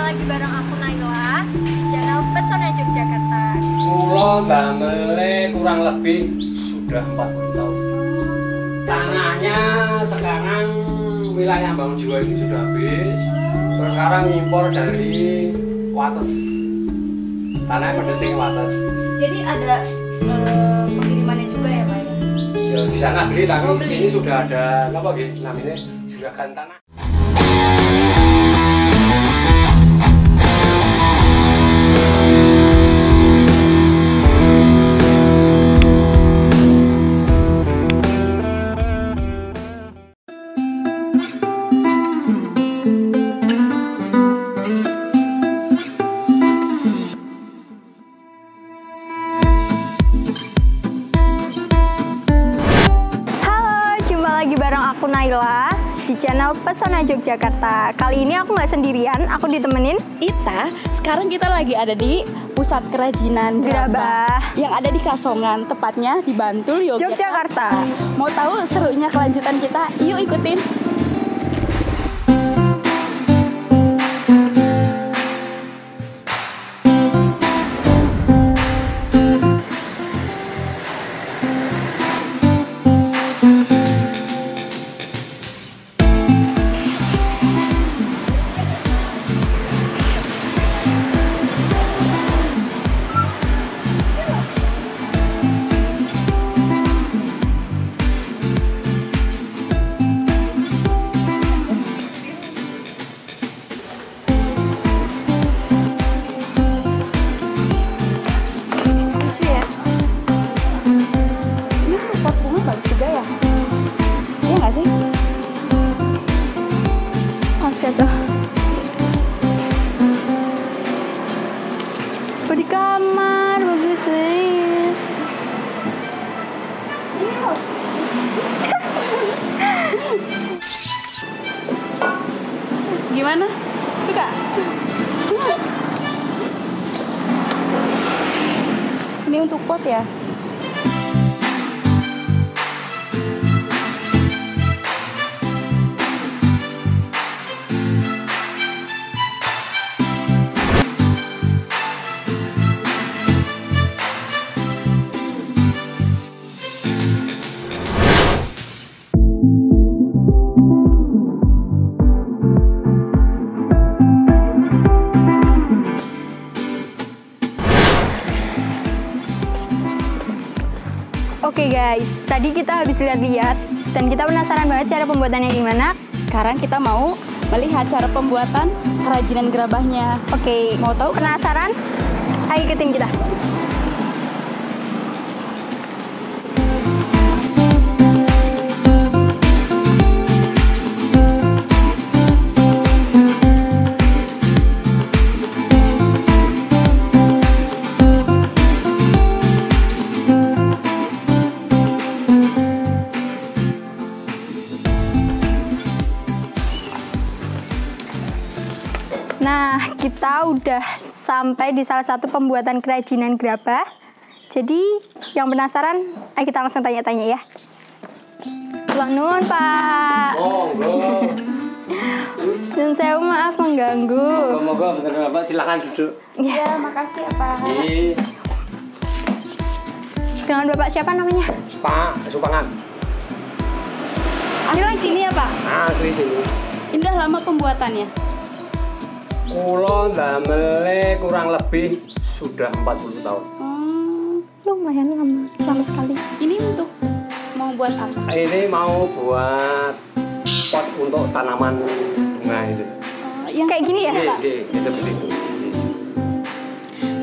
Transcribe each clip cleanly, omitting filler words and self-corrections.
lagi bareng aku Naila di channel Pesona Yogyakarta. Kulo damele kurang lebih sudah 40 tahun. Tanahnya sekarang wilayah Bangun Jiwa ini sudah habis. Terus sekarang impor dari Wates. Tanahnya Medesing Wates. Jadi ada pengirimannya juga ya Pak ya? Ya, di sana beli, tapi di sini sudah ada apa gitu namanya juragan tanah. Bareng aku Naila di channel Pesona Yogyakarta. Kali ini aku nggak sendirian, aku ditemenin Ita. Sekarang kita lagi ada di pusat kerajinan gerabah yang ada di Kasongan, tepatnya di Bantul, Yogyakarta. Mau tahu serunya kelanjutan kita? Yuk ikutin. Di kamar bagus nih. Gimana? Suka? Ini untuk pot ya? Oke guys, tadi kita habis lihat-lihat dan kita penasaran banget cara pembuatannya gimana. Sekarang kita mau melihat cara pembuatan kerajinan gerabahnya. Oke, mau tahu? Penasaran? Ayo ikutin kita. Nah, kita udah sampai di salah satu pembuatan kerajinan gerabah. Jadi, yang penasaran, ayo kita langsung tanya-tanya ya. Pulang nuwun, Pak. Monggo. Nyun sewu, maaf mengganggu. Monggo, bener Bapak, silakan duduk. Ya, makasih ya Pak. Iya. Dengan Bapak siapa namanya? Pak Supangan. Asli sini ya Pak? Asli sini. Ini udah lama pembuatannya? Kulo damele kurang lebih sudah 40 tahun. Lumayan lama sekali. Ini untuk mau buat apa? Ini mau buat pot untuk tanaman bunga itu. Yang kayak gini ya, Pak? Iya, seperti itu.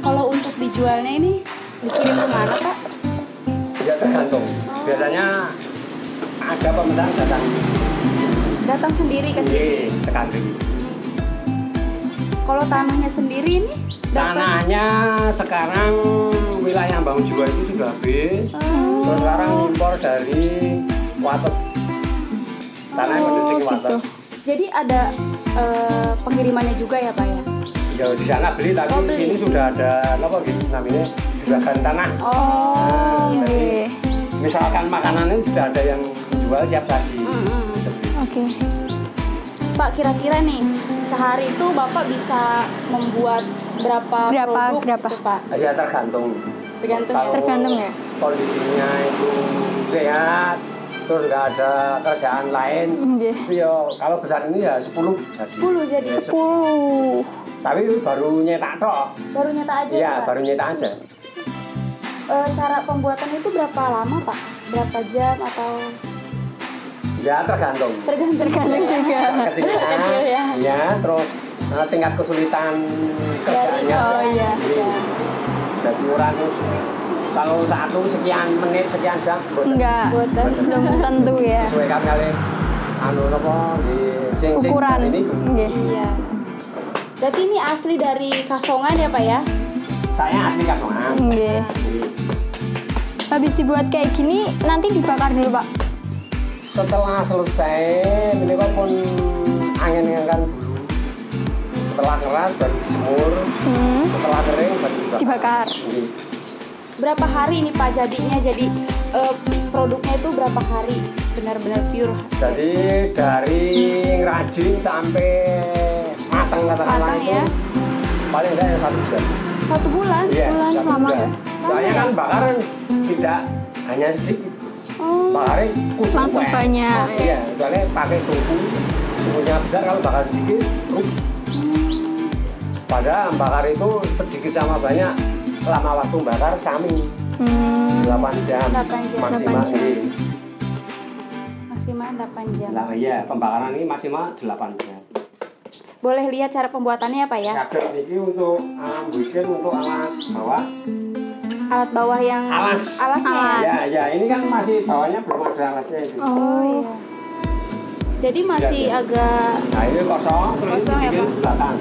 Kalau untuk dijualnya ini dikirim kemana Pak? Ya tergantung. Biasanya ada pemesan datang. Datang sendiri ke sini? Iya, tekan sini. Kalau tanahnya sendiri ini? Tanahnya sekarang wilayah Bangun Jiwa itu sudah habis. Terus sekarang impor dari Wates. Tanahnya Medesing Wates. Jadi ada pengirimannya juga ya Pak ya? Ya di sana beli, tapi di sini sudah ada apa gitu namanya juragan tanah. Oke. Misalkan makanan ini sudah ada yang jual siap saji. Oke. Pak, kira-kira nih sehari itu Bapak bisa membuat berapa produk gitu, Pak? Ya tergantung. Kalau Tergantung ya? kondisinya itu sehat, terus nggak ada kerjaan lain. Itu ya kalau besar ini ya 10 jadi. 10 jadi. Ya, 10. Tapi baru nyetak tok. Baru nyetak aja Iya, Pak? baru nyetak aja. Cara pembuatan itu berapa lama Pak? Berapa jam atau? Ya tergantung. Tergantung juga. Kecilnya, Kecil ya. ya terus tingkat kesulitan kerjaannya. Oh iya. Jadi orang kalau satu sekian menit sekian jam Enggak, belum tentu ya. sesuaikan kali apa di Ukuran. ini. Iya. Berarti ini asli dari Kasongan ya Pak ya? Saya asli Kasongan. Nggih. Habis dibuat kayak gini nanti dibakar dulu, Pak. Setelah selesai ini pun angin-angin bulu. Setelah keras baru dijemur. Setelah kering baru Dibakar. Berapa hari ini Pak jadinya? Jadi produknya itu berapa hari benar-benar pure? Jadi dari ngerajin sampai matang ya? Paling enggak ya 1 bulan. 1 bulan? Iya, Bulan 1 lama bulan. ya? Soalnya kan bakaran tidak hanya sedikit. Bakarnya kudu Langsung banyak. Iya, soalnya pakai tungkunya besar, kalau bakar sedikit rugi. Padahal bakar itu sedikit sama banyak, lama waktu bakar sami 8 jam 8 jam. maksimal. 8 jam. Maksimal 8 jam. Nah, iya, pembakaran ini maksimal 8 jam. Boleh lihat cara pembuatannya Pak ya? Kadang ini untuk bikin untuk alas bawah. Alat bawah yang alasnya ya? Ya, ini kan masih bawahnya belum ada alasnya itu. Oh iya. Jadi masih Ya. agak. Nah, ini kosong, terus Kosong ya, dibikin Pak? bulatan.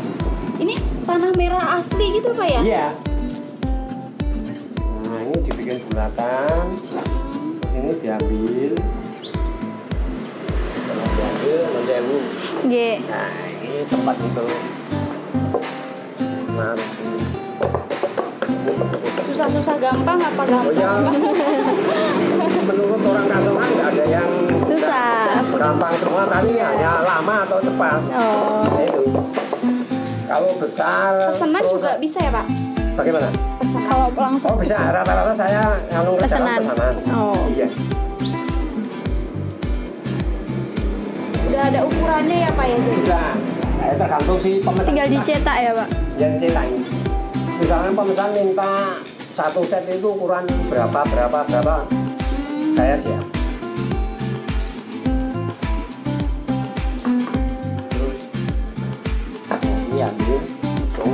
Ini tanah merah asli gitu Pak ya? Iya. Nah, ini dibikin bulatan. Ini diambil. Setelah diambil, menjewu. Nggih. Nah, ini tempat itu. Nah, di sini. Susah-susah gampang apa gampang? Oh ya, menurut orang Kasongan nggak ada yang Susah. gampang semua, tapi hanya lama atau cepat. Oh. Nah, itu. Kalau besar. Pesanan terus- juga bisa ya Pak? Bagaimana? Pesanan. Kalau langsung Oh bisa, rata-rata saya kalau Pesanan. pesanan. Oh. Iya. Udah ada ukurannya ya Pak ya? Jadi? Sudah. Tergantung si pemesan. tinggal kita. dicetak ya, Pak. Yang cetak ini. Misalnya pemesan minta 1 set itu ukuran berapa. Saya siap. Terus ini ambil, langsung.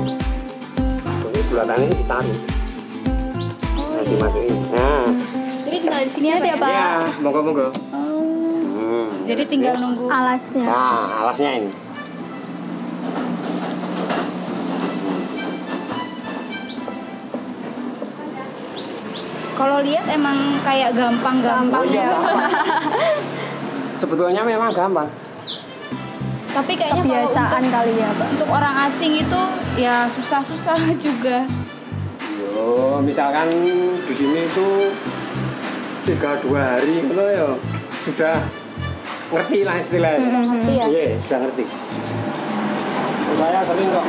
Ini bulatan ini ditaruh. Nah, dimasukin. Nah, Jadi tinggal di sini Ada ya Pak? ya, ya, monggo. Jadi tinggal nunggu. Alasnya. Nah, alasnya ini. Kalau lihat emang kayak gampang-gampang Oh, iya, ya. gampang. Sebetulnya memang gampang. Tapi kayaknya kalau Kebiasaan kali ya, Pak. untuk orang asing itu ya susah-susah juga. Yo, misalkan di sini itu 3-2 hari itu ya sudah ngerti lah istilahnya. Ngerti ya? Iya, sudah ngerti. Saya sering kok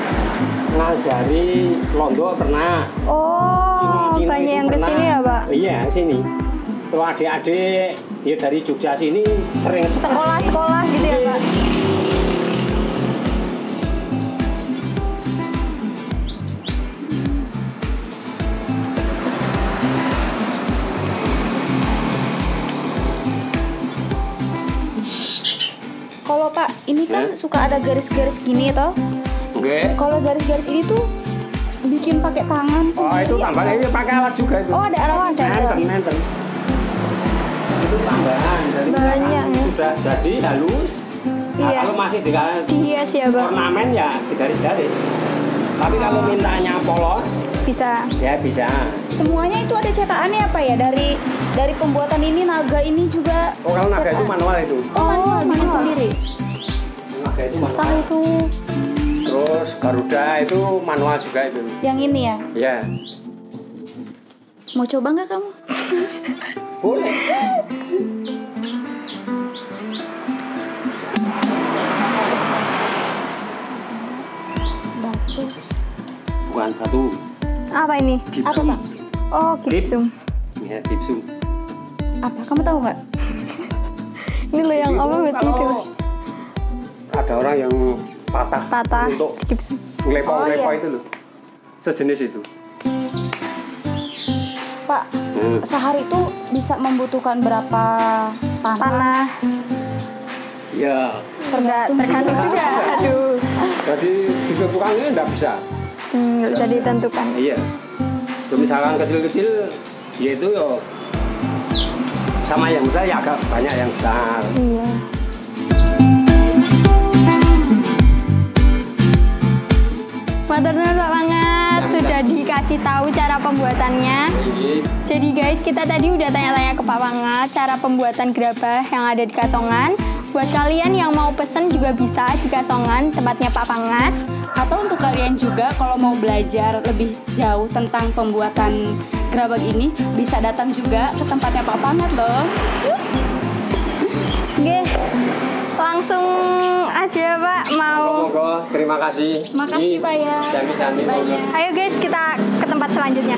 ngajari Londo pernah. Oh, Cino banyak itu yang pernah. kesini ya, Pak. Iya, sini. Terus adik-adik dia dari Jogja sini sering Sekolah-sekolah gitu ya, Pak. Kalau Pak, ini kan Ya. suka ada garis-garis gini toh. Oke. Kalau garis-garis ini tuh bikin pakai tangan Oh, itu sendiri tambahan apa? ini pakai alat juga itu. Oh, ada alat juga. Nenten. Itu tambahan. Jadi Banyak, misalkan ya. sudah jadi halus. Nah, Iya. kalau masih Dihias ya, Pak. ornamen ya digaris-garis. Tapi kalau mintanya polos, Bisa. ya bisa. Semuanya itu ada cetakannya apa ya? Dari pembuatan ini naga ini juga. Oh, kalau naga itu manual itu. Oh, manual bikin manual. sendiri. Naga itu Susah manual. itu. Terus Garuda itu manual juga itu. Yang ini ya. Ya, Mau coba nggak kamu? boleh. batu. Bukan batu. Apa ini? Apa, Gipsum. Pak? Oh, gipsum. Ya, gipsum. Apa? Kamu tahu nggak? Ini loh yang apa berarti itu? Kalau ada orang yang patah untuk gipsum. ngelepo-ngelepo Oh, iya. itu loh. Sejenis itu. Pak, sehari itu bisa membutuhkan berapa tanah? Tanah. Ya, Tergantung juga. Aduh. jadi ditentukannya enggak bisa. Nggak bisa ditentukan. Iya. Kalau misalkan kecil-kecil, ya itu ya sama yang besar ya agak banyak yang besar. Iya. Matur nuwun Pak Mangat, sudah dikasih tahu cara pembuatannya. Jadi guys, kita tadi udah tanya-tanya ke Pak Mangat cara pembuatan gerabah yang ada di Kasongan. Buat kalian yang mau pesen juga bisa di Kasongan, tempatnya Pak Mangat. Atau untuk kalian juga kalau mau belajar lebih jauh tentang pembuatan gerabah ini, bisa datang juga ke tempatnya Pak Mangat loh. Oke, langsung aja Pak mau. Monggo, terima kasih. Makasih Pak ya. Jangan Makasih banyak. Ayo guys, kita ke tempat selanjutnya.